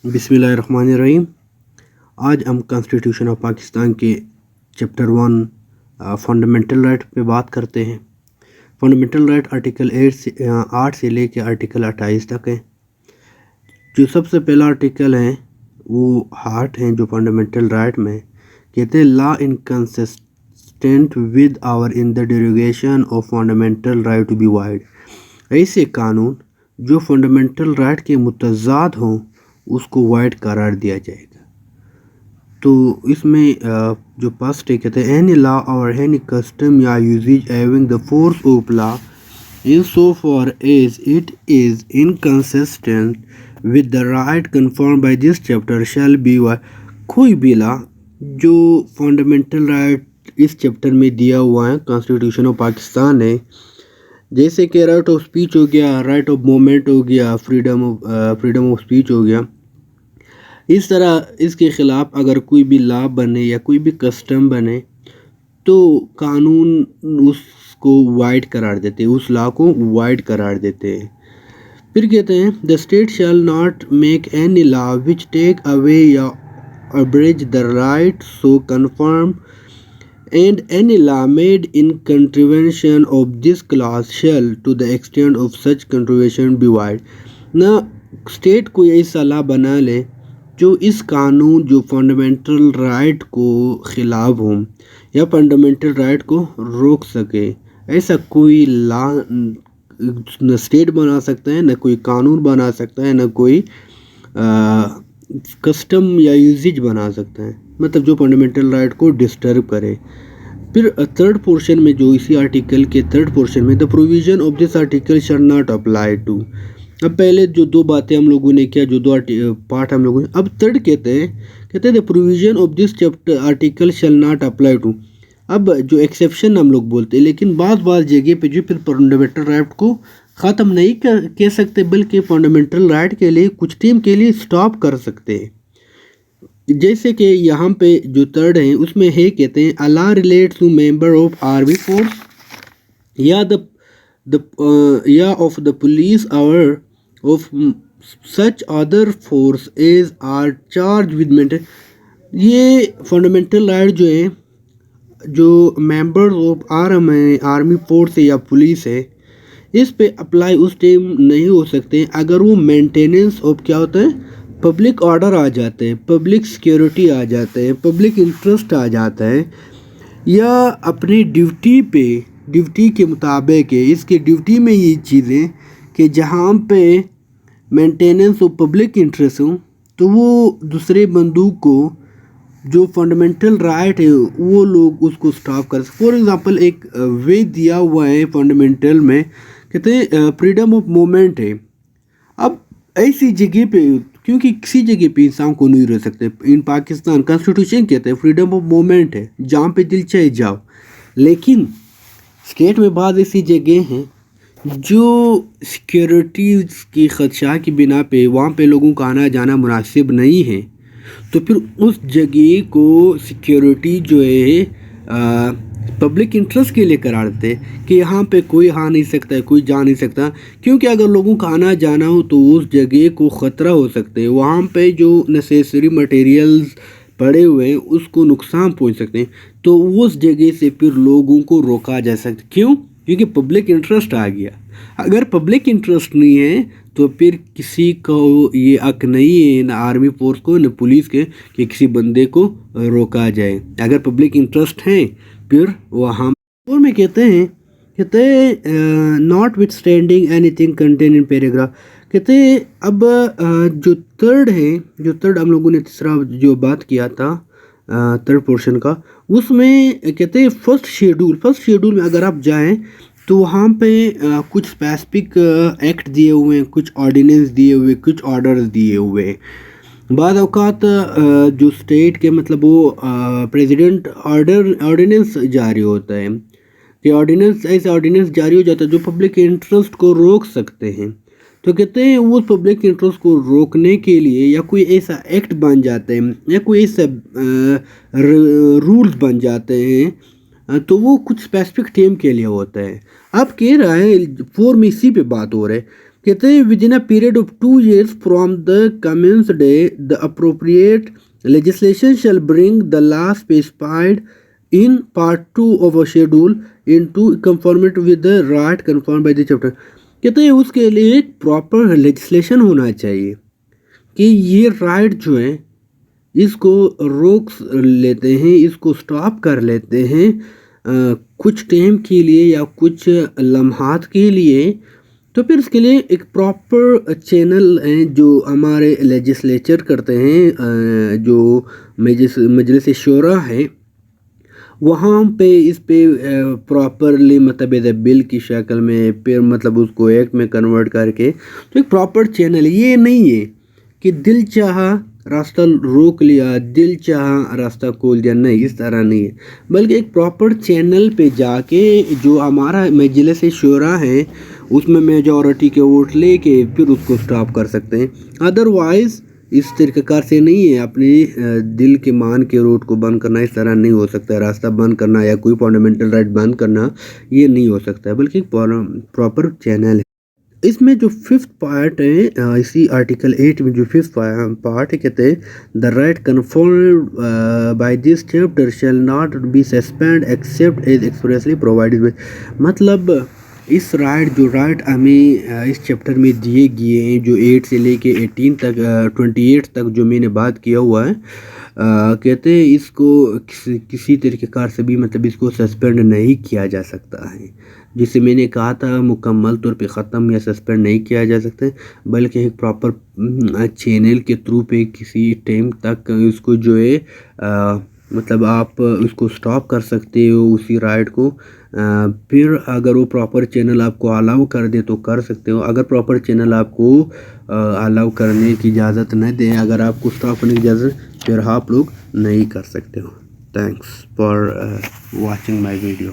बिस्मिल्लाहिर्रहमानिर्रहीम। आज हम कॉन्स्टिट्यूशन ऑफ पाकिस्तान के चैप्टर 1 फंडामेंटल राइट पे बात करते हैं। फंडामेंटल राइट आर्टिकल 8 से लेकर आर्टिकल 28 तक है। जो सबसे पहला आर्टिकल है वो हार्ट है, जो फंडामेंटल राइट में कहते हैं law inconsistent with our in the derogation of fundamental right to be void. ऐसे कानून जो फंडामेंटल राइट के मुतज़ाद हों उसको वाइड करार दिया जाएगा। तो इसमें जो फर्स्ट है कहते हैं एनी लॉ और एनी कस्टम या usages having the force of law in so far as it is inconsistent with the right confirm by this chapter shall be void. कोई भी लॉ जो फंडामेंटल राइट इस chapter में दिया हुआ है, कॉन्स्टिट्यूशन ऑफ पाकिस्तान है, जैसे कि राइट ऑफ स्पीच हो गया, राइट ऑफ मूवमेंट हो गया, फ्रीडम ऑफ स्पीच हो गया, इस तरह इसके ख़िलाफ़ अगर कोई भी लॉ बने या कोई भी कस्टम बने तो कानून उसको वाइड करार देते हैं, उस लॉ को वाइड करार देते हैं। फिर कहते हैं the state shall not make any law which take away या abridge the right so confirm and any law made in contravention of this clause shall to the extent of such contravention be void। ना state कोई ऐसा law बना ले जो इस कानून जो फंडामेंटल राइट को ख़िलाफ़ हो या फंडामेंटल राइट को रोक सके, ऐसा कोई लॉ न स्टेट बना सकता है, न कोई कानून बना सकता है, न कोई कस्टम या यूजेज बना सकता है, मतलब जो फंडामेंटल राइट को डिस्टर्ब करे। फिर थर्ड पोर्शन में, जो इसी आर्टिकल के थर्ड पोर्शन में, the provision of this article shall not apply to. अब पहले जो दो बातें हम लोगों ने किया, जो दो पार्ट हम लोगों ने, अब थर्ड कहते हैं the provision of this chapter article shall not apply to. अब जो एक्सेप्शन हम लोग बोलते हैं, लेकिन बाज़ जगह पे जो फिर फंडामेंटल राइट को ख़त्म नहीं कह सकते, बल्कि फंडामेंटल राइट के लिए कुछ टाइम के लिए स्टॉप कर सकते हैं। जैसे कि यहाँ पे जो थर्ड है उसमें है कहते हैं अल्लाह relates to member of army force या या ऑफ द पुलिस और of such other force as are charge with maintain. ये फंडामेंटल राइट जो है, जो मेंबर ऑफ आर्मी फोर्स है या पुलिस है, इस पे अप्लाई उस टाइम नहीं हो सकते अगर वो मेंटेनेंस ऑफ क्या होता है, पब्लिक ऑर्डर आ जाते हैं, पब्लिक सिक्योरिटी आ जाते हैं, पब्लिक इंटरेस्ट आ जाता है, या अपनी ड्यूटी के मुताबिक है। इसके ड्यूटी में ये चीज़ें कि जहाँ पे मेंटेनेंस ऑफ पब्लिक इंटरेस्ट हो तो वो दूसरे बंदूक को जो फंडामेंटल राइट है वो लोग उसको स्टॉप कर सकते। फॉर एग्ज़ाम्पल एक वे दिया हुआ है फंडामेंटल में, कहते हैं फ्रीडम ऑफ मूवमेंट है। अब ऐसी जगह पे, क्योंकि किसी जगह पे इंसान को नहीं रह सकते, इन पाकिस्तान कॉन्स्टिट्यूशन कहते हैं फ्रीडम ऑफ मूवमेंट है, जहाँ पे दिल चाहे जाओ, लेकिन स्टेट में बाद ऐसी जगह हैं जो सिक्योरिटीज़ की खदशा की बिना पे वहाँ पे लोगों का आना जाना मुनासिब नहीं है, तो फिर उस जगह को सिक्योरिटी जो है पब्लिक इंटरेस्ट के लिए करार देते कि यहाँ पे कोई आ नहीं सकता, कोई जा नहीं सकता, क्योंकि अगर लोगों का आना जाना हो तो उस जगह को ख़तरा हो सकते हैं, वहाँ पे जो नेसेसरी मटेरियल्स पड़े हुए हैं उसको नुकसान पहुँच सकते हैं, तो उस जगह से फिर लोगों को रोका जा सकता। क्यों? क्योंकि पब्लिक इंटरेस्ट आ गया। अगर पब्लिक इंटरेस्ट नहीं है तो फिर किसी को ये हक नहीं है, न आर्मी फोर्स को न पुलिस के, कि किसी बंदे को रोका जाए। अगर पब्लिक इंटरेस्ट है फिर वहाँ और में कहते हैं not with standing anything contain in paragraph. कहते हैं अब जो थर्ड है, जो थर्ड हम लोगों ने तीसरा जो बात किया था थर्ड पोर्शन का, उसमें कहते हैं फर्स्ट शेड्यूल में अगर आप जाएं तो वहाँ पे कुछ स्पेसिफिक एक्ट दिए हुए हैं, कुछ ऑर्डिनेंस दिए हुए, कुछ ऑर्डर्स दिए हुए हैं। बाद अवकात जो स्टेट के मतलब वो प्रेसिडेंट ऑर्डिनेंस जारी होता है कि ऐसे ऑर्डिनेंस जारी हो जाता है जो पब्लिक इंटरेस्ट को रोक सकते हैं। तो कहते हैं वो पब्लिक इंटरेस्ट को रोकने के लिए या कोई ऐसा एक्ट बन जाते हैं या कोई ऐसा रूल्स बन जाते हैं, तो वो कुछ स्पेसिफिक टाइम के लिए होता है। अब कह रहा है 4 में इसी पे बात हो रहा है कहते हैं within a period of 2 years from the commence day the appropriate legislation shall bring the law specified in part 2 of a schedule into conformity with the right confirmed by the chapter। कहते हैं उसके लिए एक proper legislation होना चाहिए कि ये right जो है इसको रोक लेते हैं, इसको स्टॉप कर लेते हैं कुछ टाइम के लिए या कुछ लम्हात के लिए। तो फिर इसके लिए एक प्रॉपर चैनल है जो हमारे लेजिस्लेचर करते हैं, जो मजलिस शूरा है, वहाँ पे इस पे प्रॉपरली मतलब बिल की शक्ल में फिर मतलब उसको एक्ट में कन्वर्ट करके तो एक प्रॉपर चैनल। ये नहीं है कि दिल चाहा रास्ता रोक लिया, दिल चाहा रास्ता खोल दिया, नहीं, इस तरह नहीं है, बल्कि एक प्रॉपर चैनल पे जाके जो हमारा मजलिस शूरा है उसमें मेजॉरिटी के वोट लेके फिर उसको स्टॉप कर सकते हैं। अदरवाइज़ इस तरीक़ेकार से नहीं है, अपने दिल के मान के रोड को बंद करना इस तरह नहीं हो सकता है। रास्ता बंद करना या कोई फंडामेंटल राइट बंद करना ये नहीं हो सकता है, बल्कि प्रॉपर चैनल है। इसमें जो 5th पार्ट है, इसी आर्टिकल 8 में जो 5th पार्ट है, कहते हैं the right confirmed by this chapter shall not be suspend except as expressly provided. मतलब इस राइट हमें इस चैप्टर में दिए गए हैं जो 8 से लेके 18 तक 28 तक जो मैंने बात किया हुआ है, कहते हैं इसको किसी तरीक़ेकार से भी मतलब इसको सस्पेंड नहीं किया जा सकता है। जिसे मैंने कहा था मुकम्मल तौर पे ख़त्म या सस्पेंड नहीं किया जा सकता है, बल्कि एक प्रॉपर चैनल के थ्रू पे किसी टाइम तक उसको जो है मतलब आप उसको स्टॉप कर सकते हो उसी राइट को। फिर अगर वो प्रॉपर चैनल आपको अलाउ कर दे तो कर सकते हो। अगर प्रॉपर चैनल आपको अलाउ करने की इजाज़त न दे, अगर आपको स्टॉप करने की इजाज़त, फिर आप लोग नहीं कर सकते हो। Thanks for watching my video.